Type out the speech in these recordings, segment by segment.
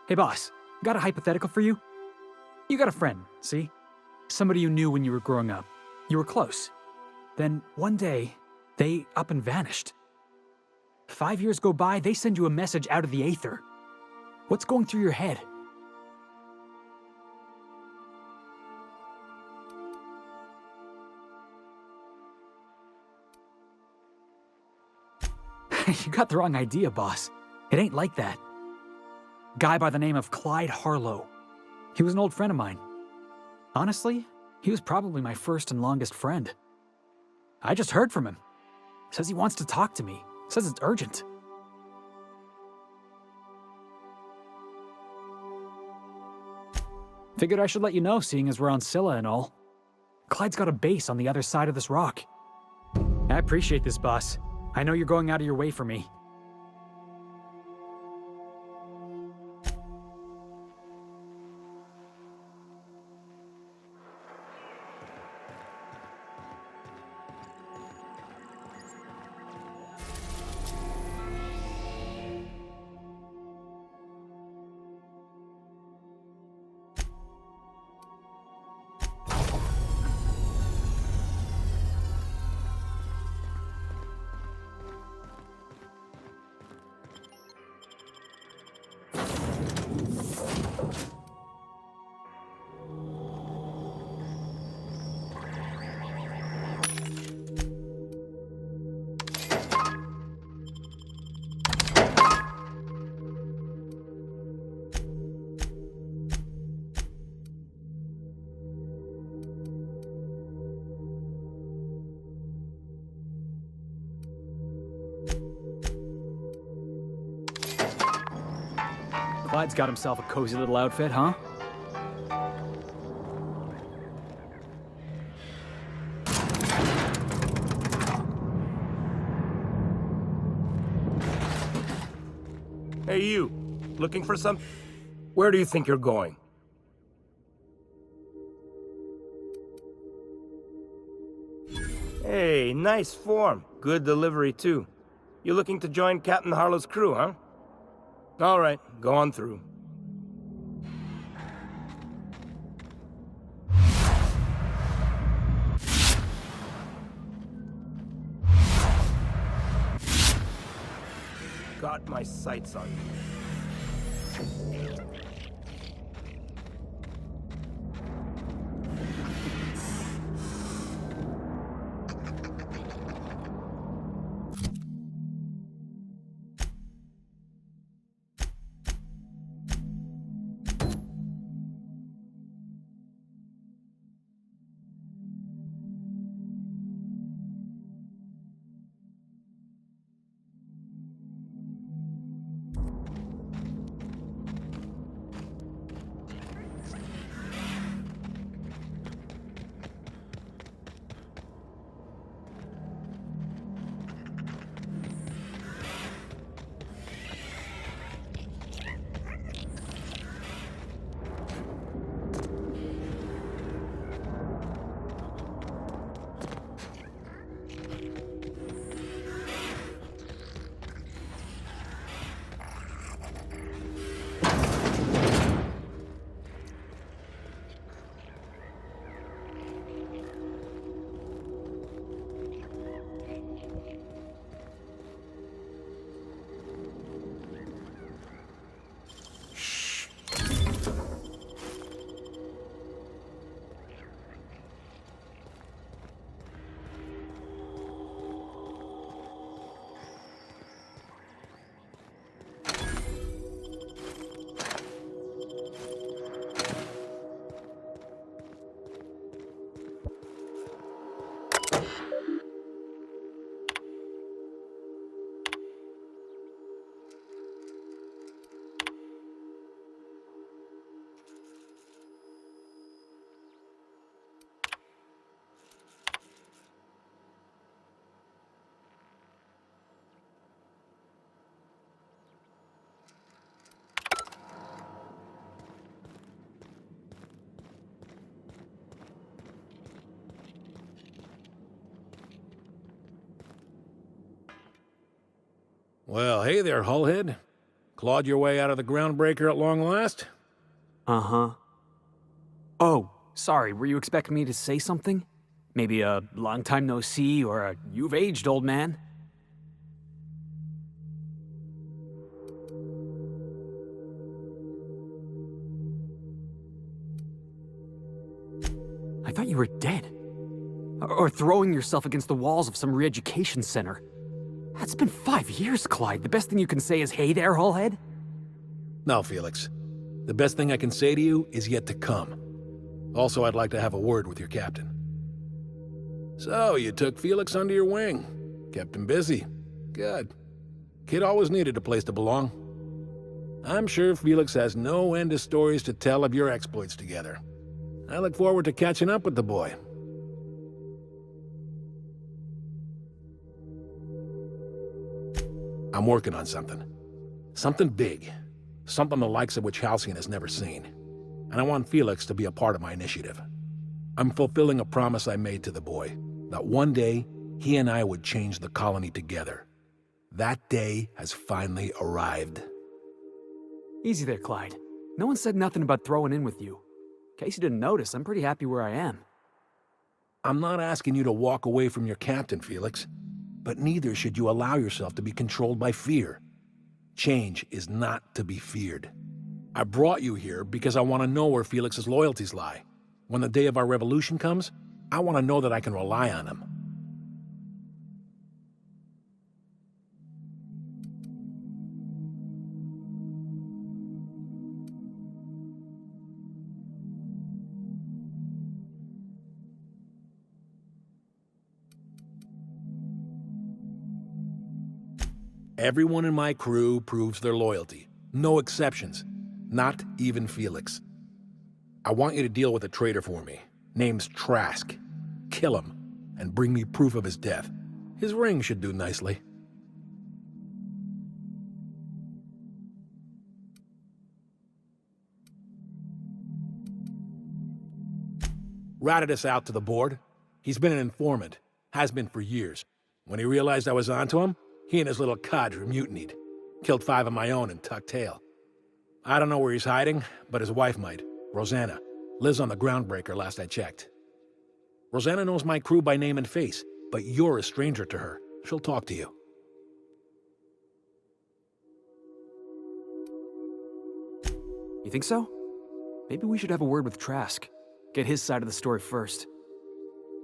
Hey boss, got a hypothetical for you? You got a friend, see? Somebody you knew when you were growing up. You were close. Then one day, they up and vanished. 5 years go by, they send you a message out of the aether. What's going through your head? You got the wrong idea, boss. It ain't like that. Guy by the name of Clyde Harlow. He was an old friend of mine. Honestly, he was probably my first and longest friend. I just heard from him. Says he wants to talk to me. Says it's urgent. Figured I should let you know, seeing as we're on Scylla and all. Clyde's got a base on the other side of this rock. I appreciate this, boss. I know you're going out of your way for me. Clyde's got himself a cozy little outfit, huh? Hey, you. Looking for some? Where do you think you're going? Hey, nice form. Good delivery, too. You looking to join Captain Harlow's crew, huh? All right, go on through. Got my sights on you. Well, hey there, Hullhead. Clawed your way out of the groundbreaker at long last? Uh-huh. Oh, sorry, were you expecting me to say something? Maybe a long time no see or a you've aged, old man? I thought you were dead. Or throwing yourself against the walls of some re-education center. That's been 5 years, Clyde. The best thing you can say is, hey there, Hullhead? No, Felix. The best thing I can say to you is yet to come. Also, I'd like to have a word with your captain. So, you took Felix under your wing. Kept him busy. Good. Kid always needed a place to belong. I'm sure Felix has no end of stories to tell of your exploits together. I look forward to catching up with the boy. I'm working on something. Something big. Something the likes of which Halcyon has never seen. And I want Felix to be a part of my initiative. I'm fulfilling a promise I made to the boy, that one day he and I would change the colony together. That day has finally arrived. Easy there, Clyde. No one said nothing about throwing in with you. In case you didn't notice, I'm pretty happy where I am. I'm not asking you to walk away from your captain, Felix, but neither should you allow yourself to be controlled by fear. Change is not to be feared. I brought you here because I want to know where Felix's loyalties lie. When the day of our revolution comes, I want to know that I can rely on him. Everyone in my crew proves their loyalty. No exceptions. Not even Felix. I want you to deal with a traitor for me. Name's Trask. Kill him, and bring me proof of his death. His ring should do nicely. Ratted us out to the board. He's been an informant. Has been for years. When he realized I was onto him, he and his little cadre mutinied. Killed 5 of my own and tucked tail. I don't know where he's hiding, but his wife might. Rosanna. Lives on the groundbreaker last I checked. Rosanna knows my crew by name and face, but you're a stranger to her. She'll talk to you. You think so? Maybe we should have a word with Trask. Get his side of the story first.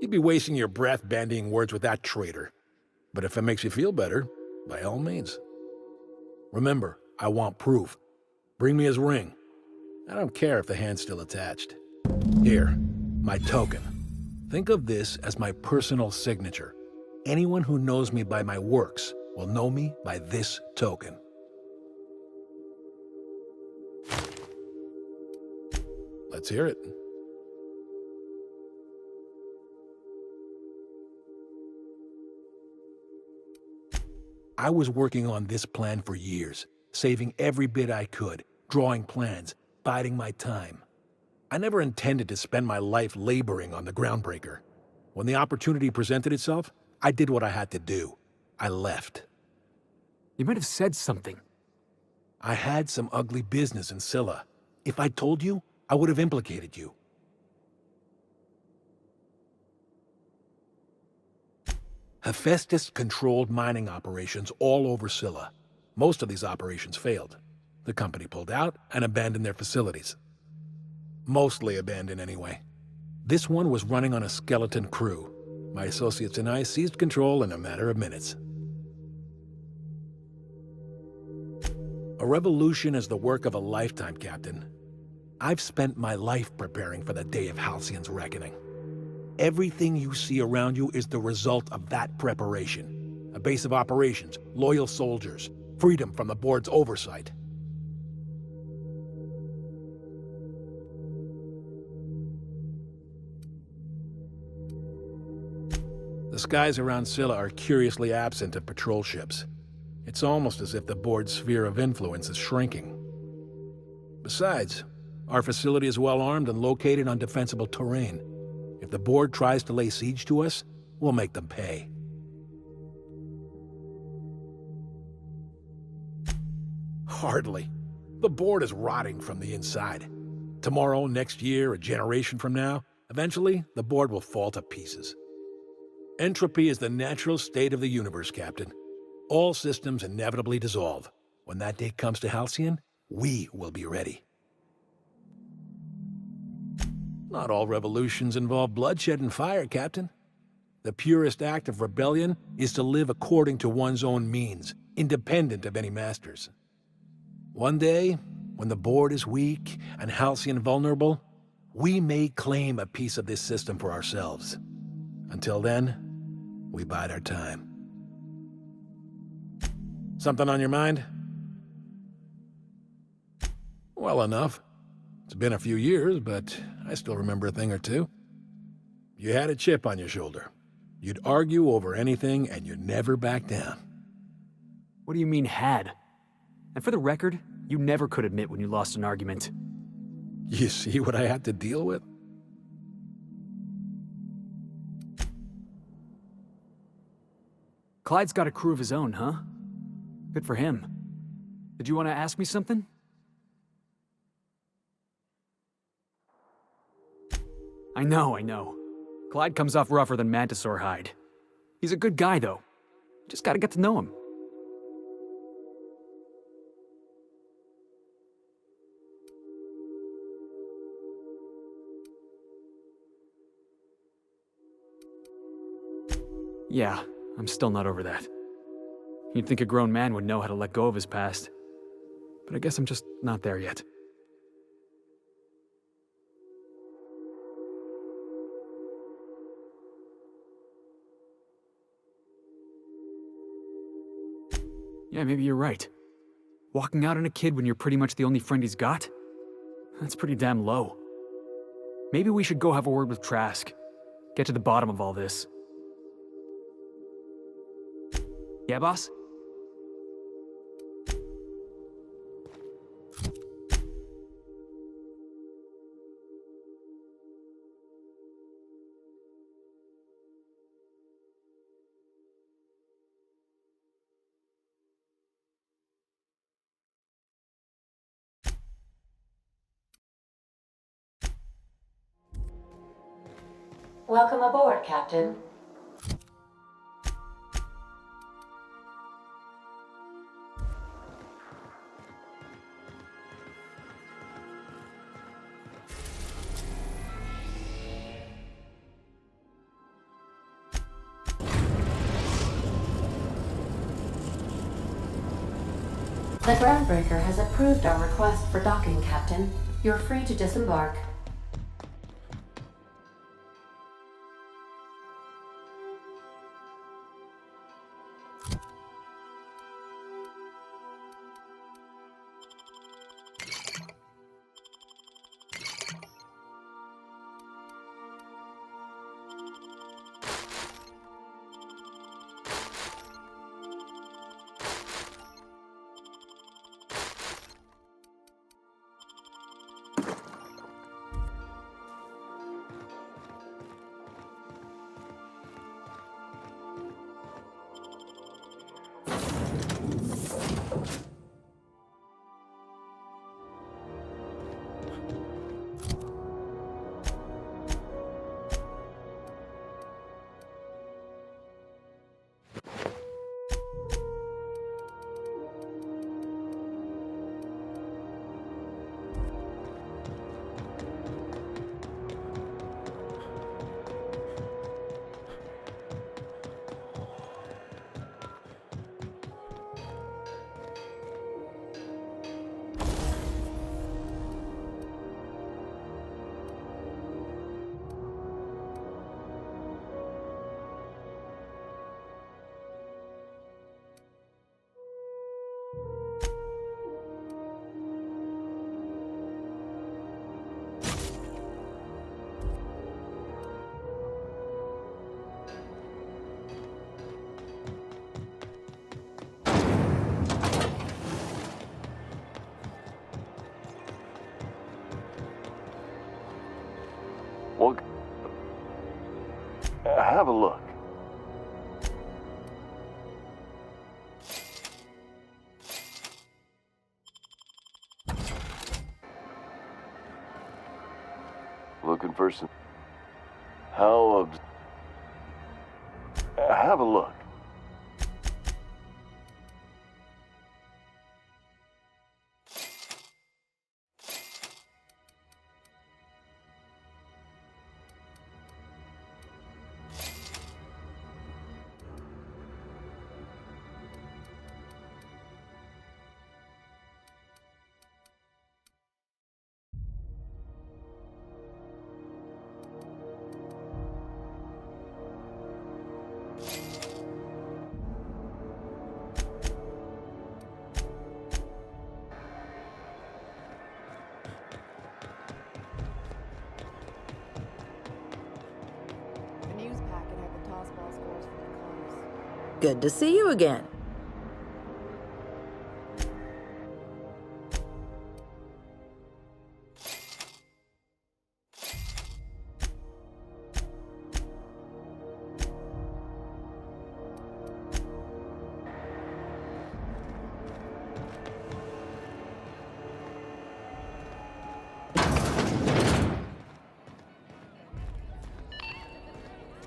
You'd be wasting your breath bandying words with that traitor. But if it makes you feel better, by all means. Remember, I want proof. Bring me his ring. I don't care if the hand's still attached. Here, my token. Think of this as my personal signature. Anyone who knows me by my works will know me by this token. Let's hear it. I was working on this plan for years, saving every bit I could, drawing plans, biding my time. I never intended to spend my life laboring on the groundbreaker. When the opportunity presented itself, I did what I had to do. I left. You might have said something. I had some ugly business in Scylla. If I'd told you, I would have implicated you. Hephaestus controlled mining operations all over Scylla. Most of these operations failed. The company pulled out and abandoned their facilities. Mostly abandoned anyway. This one was running on a skeleton crew. My associates and I seized control in a matter of minutes. A revolution is the work of a lifetime, Captain. I've spent my life preparing for the day of Halcyon's reckoning. Everything you see around you is the result of that preparation. A base of operations, loyal soldiers, freedom from the board's oversight. The skies around Scylla are curiously absent of patrol ships. It's almost as if the board's sphere of influence is shrinking. Besides, our facility is well armed and located on defensible terrain. If the board tries to lay siege to us, we'll make them pay. Hardly. The board is rotting from the inside. Tomorrow, next year, a generation from now, eventually, the board will fall to pieces. Entropy is the natural state of the universe, Captain. All systems inevitably dissolve. When that day comes to Halcyon, we will be ready. Not all revolutions involve bloodshed and fire, Captain. The purest act of rebellion is to live according to one's own means, independent of any masters. One day, when the board is weak and Halcyon vulnerable, we may claim a piece of this system for ourselves. Until then, we bide our time. Something on your mind? Well enough. It's been a few years, but I still remember a thing or two. You had a chip on your shoulder. You'd argue over anything, and you'd never back down. What do you mean, had? And for the record, you never could admit when you lost an argument. You see what I had to deal with? Clyde's got a crew of his own, huh? Good for him. Did you want to ask me something? I know. Clyde comes off rougher than Mantisaur hide. He's a good guy, though. Just gotta get to know him. Yeah, I'm still not over that. You'd think a grown man would know how to let go of his past. But I guess I'm just not there yet. Yeah, maybe you're right. Walking out on a kid when you're pretty much the only friend he's got? That's pretty damn low. Maybe we should go have a word with Trask. Get to the bottom of all this. Yeah, boss? Welcome aboard, Captain. The groundbreaker has approved our request for docking, Captain. You're free to disembark. Well, have a look. looking for some... How have a look. Good to see you again.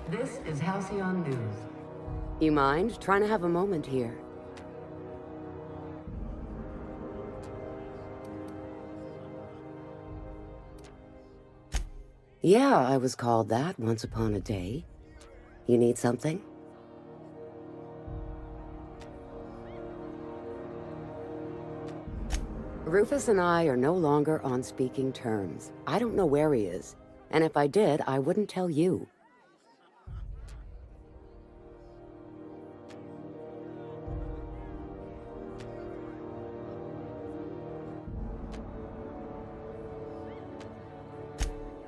This is Halcyon News. You mind trying to have a moment here? Yeah, I was called that once upon a day. You need something? Rufus and I are no longer on speaking terms. I don't know where he is, and if I did, I wouldn't tell you.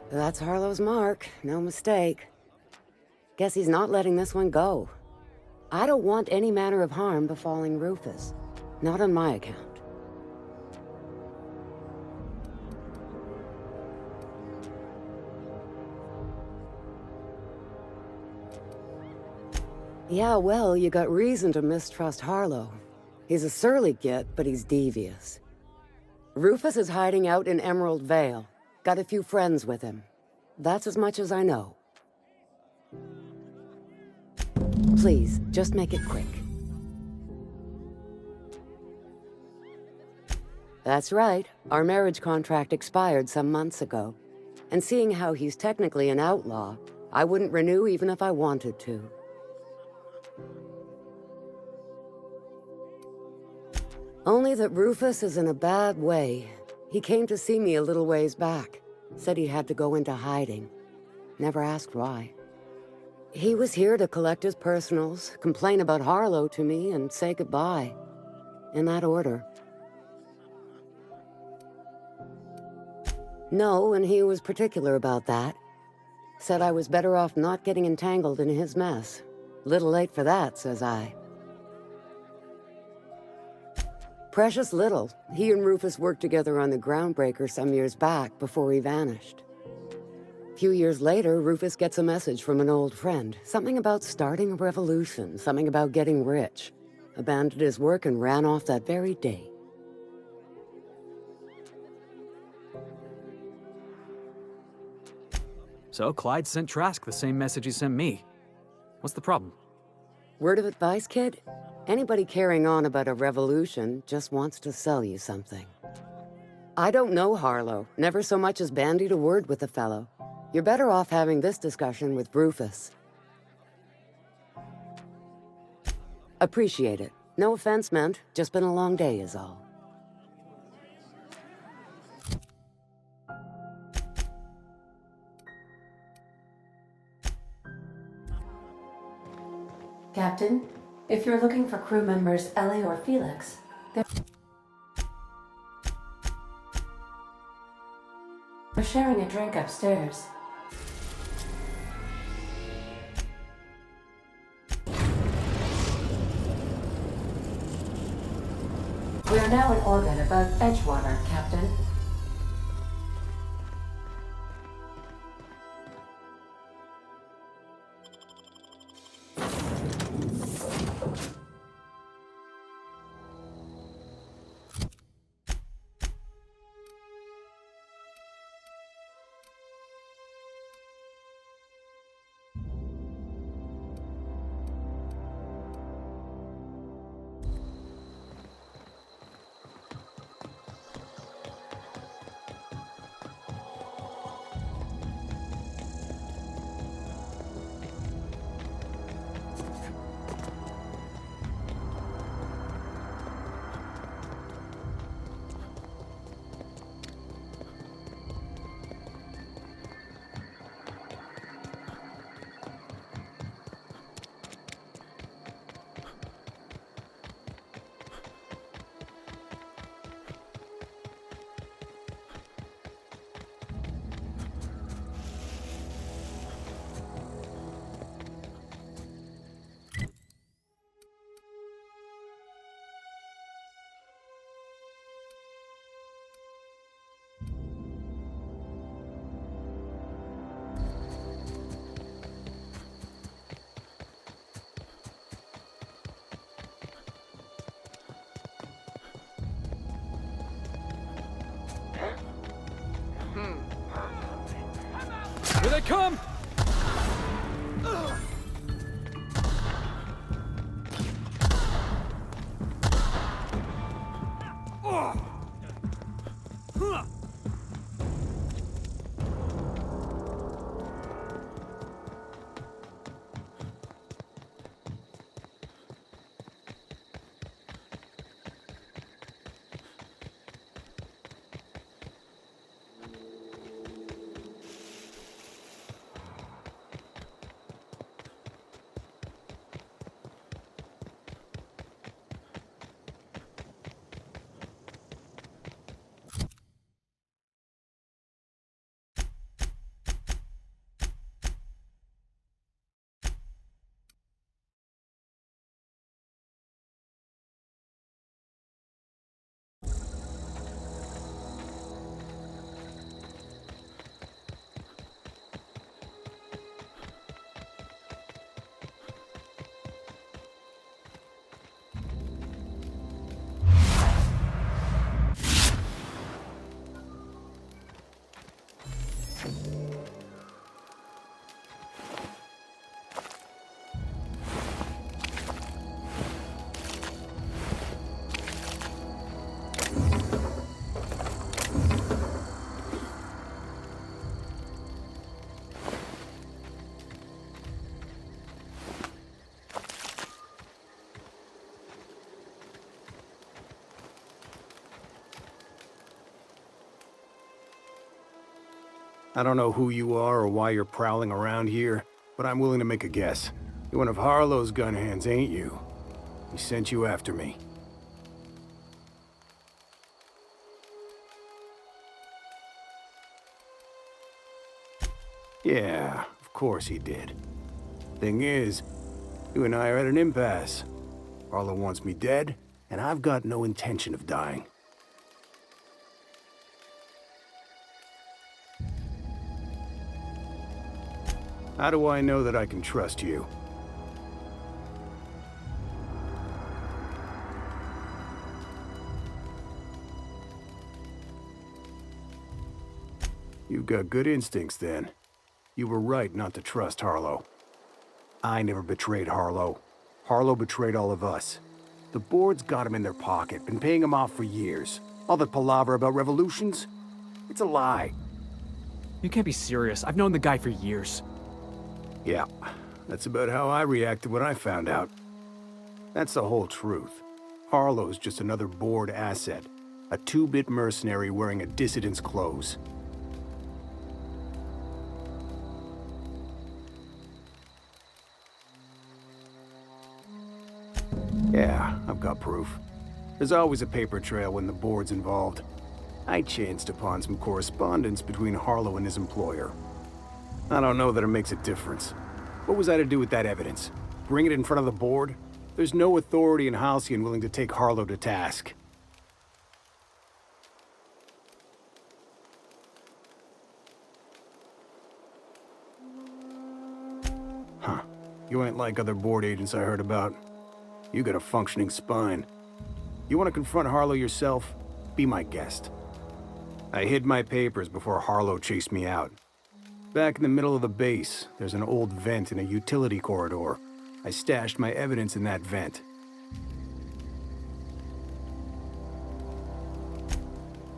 That's Harlow's mark, no mistake. Guess he's not letting this one go. I don't want any manner of harm befalling Rufus. Not on my account. Yeah, well, you got reason to mistrust Harlow. He's a surly git, but he's devious. Rufus is hiding out in Emerald Vale. Got a few friends with him. That's as much as I know. Please, just make it quick. That's right. Our marriage contract expired some months ago. And seeing how he's technically an outlaw, I wouldn't renew even if I wanted to. Only that Rufus is in a bad way. He came to see me a little ways back. Said he had to go into hiding. Never asked why. He was here to collect his personals, complain about Harlow to me, and say goodbye. In that order. No, and he was particular about that. Said I was better off not getting entangled in his mess. Little late for that, says I. Precious little. He and Rufus worked together on the Groundbreaker some years back before he vanished. A few years later, Rufus gets a message from an old friend. Something about starting a revolution, something about getting rich. Abandoned his work and ran off that very day. So Clyde sent Trask the same message he sent me. What's the problem? Word of advice, kid? Anybody carrying on about a revolution just wants to sell you something. I don't know Harlow, never so much as bandied a word with the fellow. You're better off having this discussion with Rufus. Appreciate it. No offense meant, just been a long day is all. Captain, if you're looking for crew members Ellie or Felix, they're sharing a drink upstairs. We are now in orbit above Edgewater, Captain. come! I don't know who you are or why you're prowling around here, but I'm willing to make a guess. You're one of Harlow's gun hands, ain't you? He sent you after me. Yeah, of course he did. Thing is, you and I are at an impasse. Harlow wants me dead, and I've got no intention of dying. How do I know that I can trust you? You've got good instincts, then. You were right not to trust Harlow. I never betrayed Harlow. Harlow betrayed all of us. The board's got him in their pocket, been paying him off for years. All that palaver about revolutions? It's a lie. You can't be serious. I've known the guy for years. Yeah, that's about how I reacted when I found out. That's the whole truth. Harlow's just another board asset. A two-bit mercenary wearing a dissident's clothes. Yeah, I've got proof. There's always a paper trail when the board's involved. I chanced upon some correspondence between Harlow and his employer. I don't know that it makes a difference. What was I to do with that evidence? Bring it in front of the board? There's no authority in Halcyon willing to take Harlow to task. Huh. You ain't like other board agents I heard about. You got a functioning spine. You want to confront Harlow yourself? Be my guest. I hid my papers before Harlow chased me out. Back in the middle of the base, there's an old vent in a utility corridor. I stashed my evidence in that vent.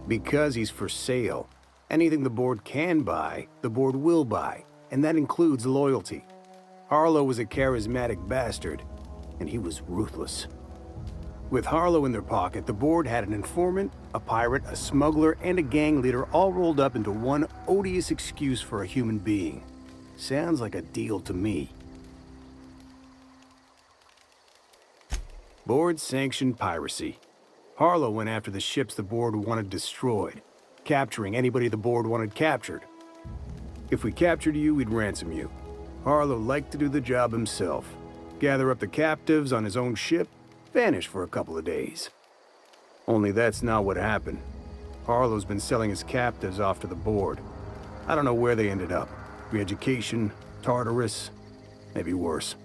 Because he's for sale. Anything the board can buy, the board will buy, and that includes loyalty. Harlow was a charismatic bastard, and he was ruthless. With Harlow in their pocket, the board had an informant, a pirate, a smuggler, and a gang leader all rolled up into one odious excuse for a human being. Sounds like a deal to me. Board-sanctioned piracy. Harlow went after the ships the board wanted destroyed, capturing anybody the board wanted captured. If we captured you, we'd ransom you. Harlow liked to do the job himself. Gather up the captives on his own ship, vanish for a couple of days. Only that's not what happened. Harlow's been selling his captives off to the board. I don't know where they ended up. Re-education, Tartarus, maybe worse.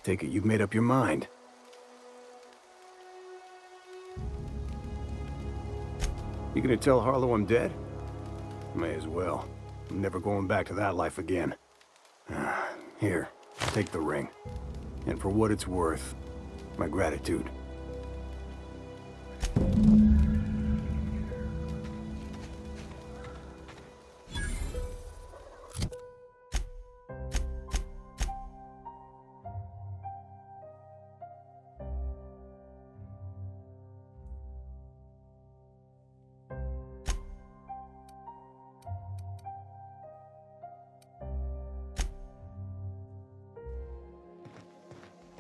Take it you've made up your mind. You gonna tell Harlow I'm dead? May as well. I'm never going back to that life again. Here, take the ring. And for what it's worth, my gratitude.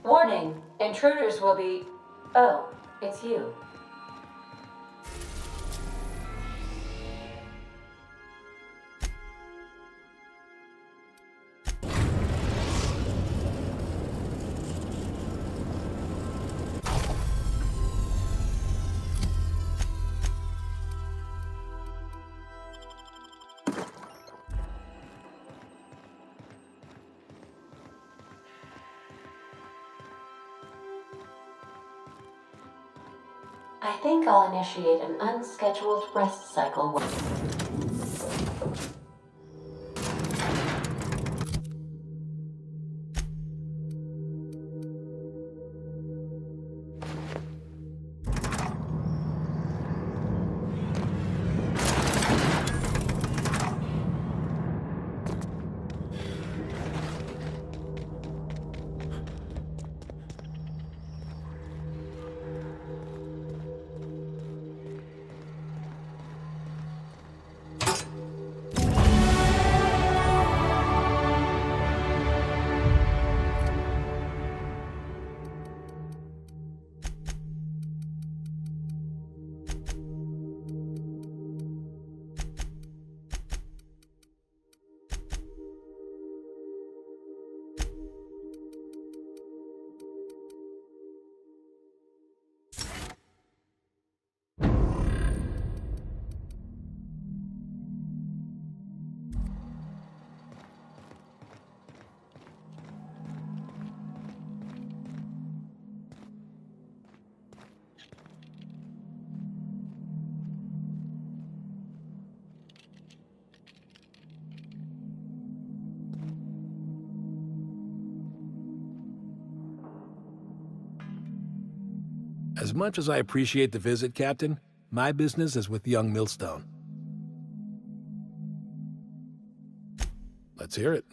Warning, intruders will be... Oh, it's you. I think I'll initiate an unscheduled rest cycle. As much as I appreciate the visit, Captain, my business is with young Millstone. Let's hear it.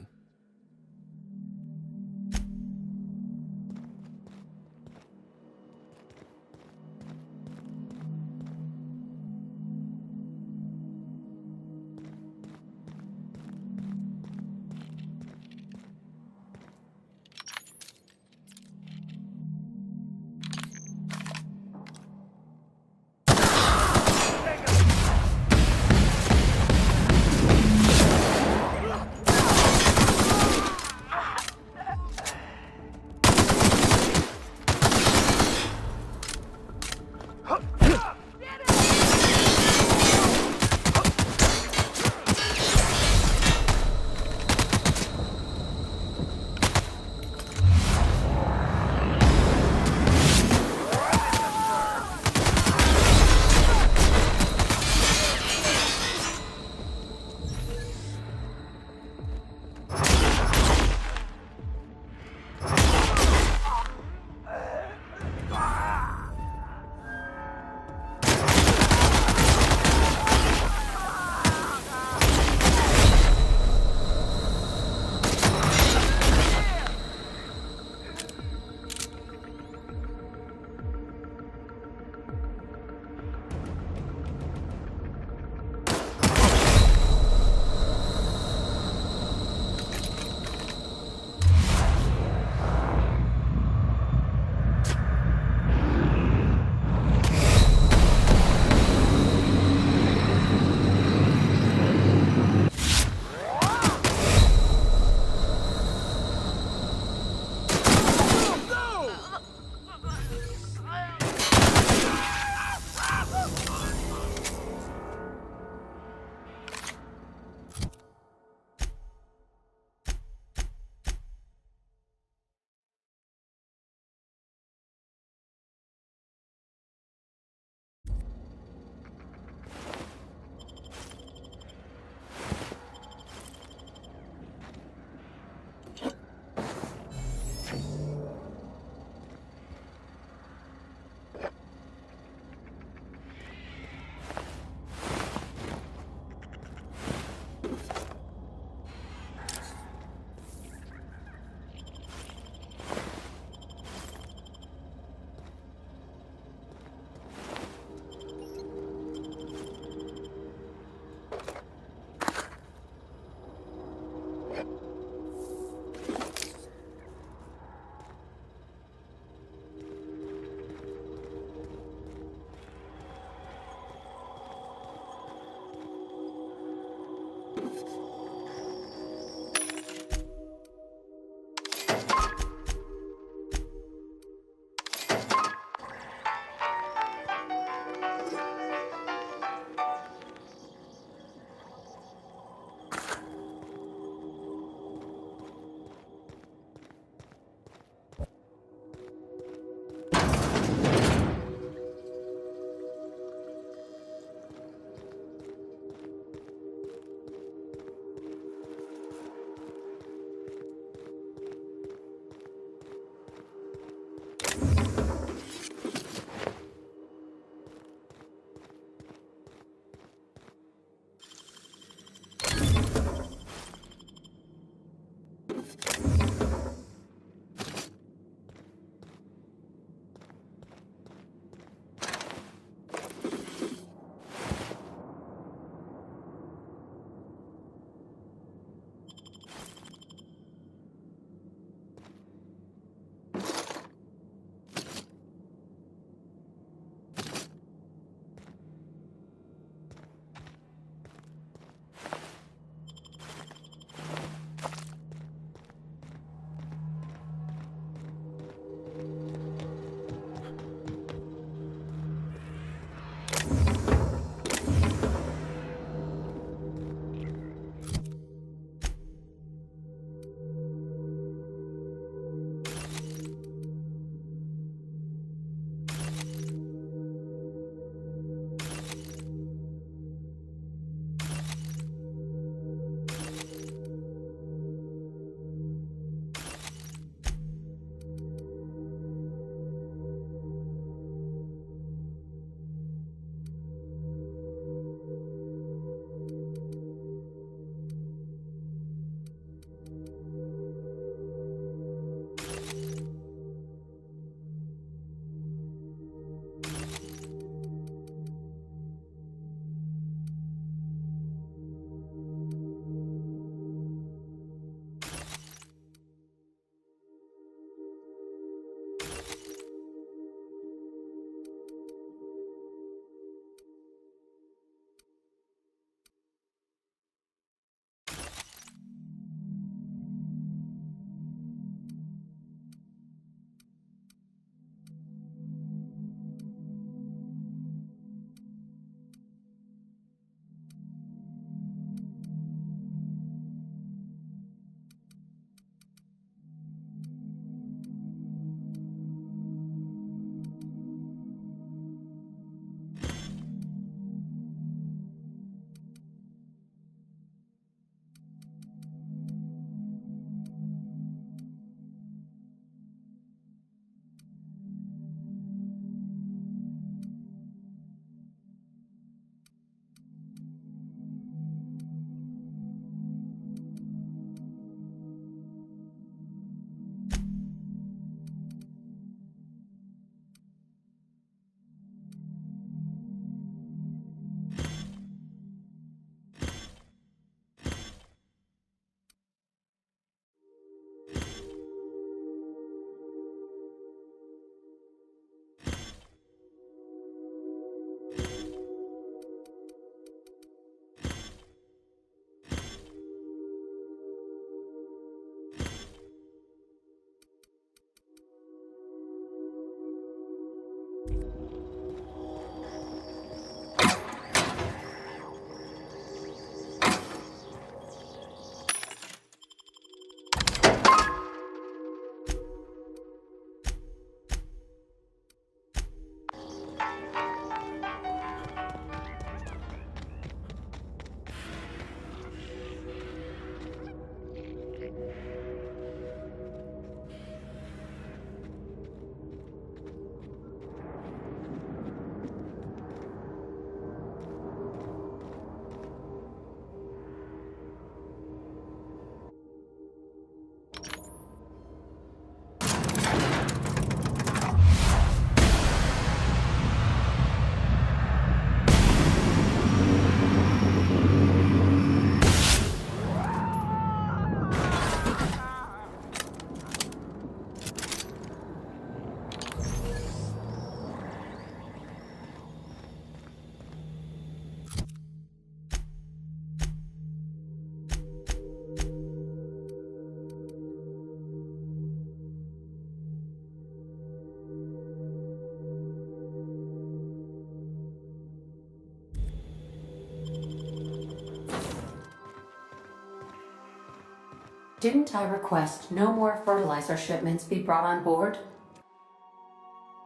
Didn't I request no more fertilizer shipments be brought on board?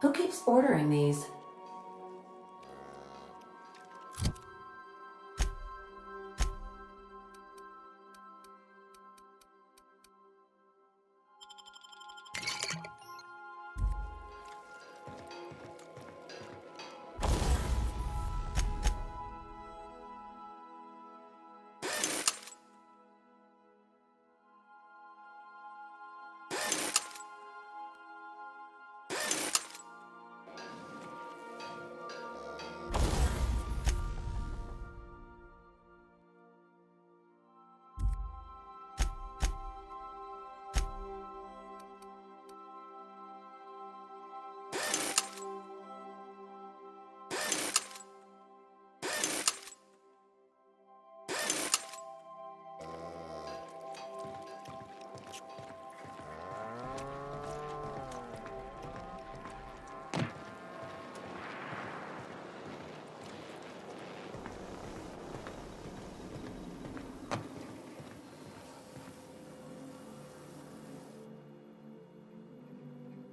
Who keeps ordering these?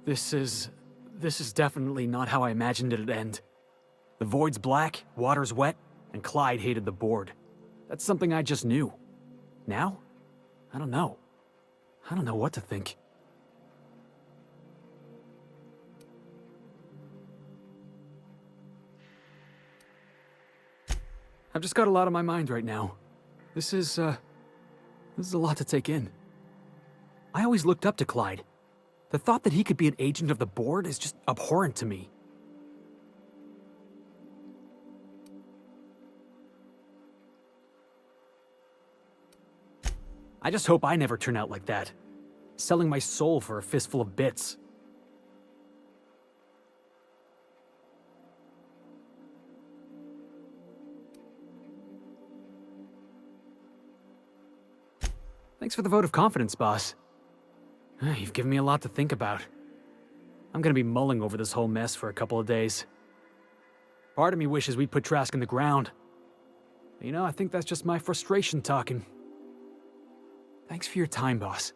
This is definitely not how I imagined it'd end. The void's black, water's wet, and Clyde hated the board. That's something I just knew. Now? I don't know. I don't know what to think. I've just got a lot on my mind right now. This is a lot to take in. I always looked up to Clyde. The thought that he could be an agent of the board is just abhorrent to me. I just hope I never turn out like that. Selling my soul for a fistful of bits. Thanks for the vote of confidence, boss. You've given me a lot to think about. I'm gonna be mulling over this whole mess for a couple of days. Part of me wishes we'd put Trask in the ground. But, I think that's just my frustration talking. Thanks for your time, boss.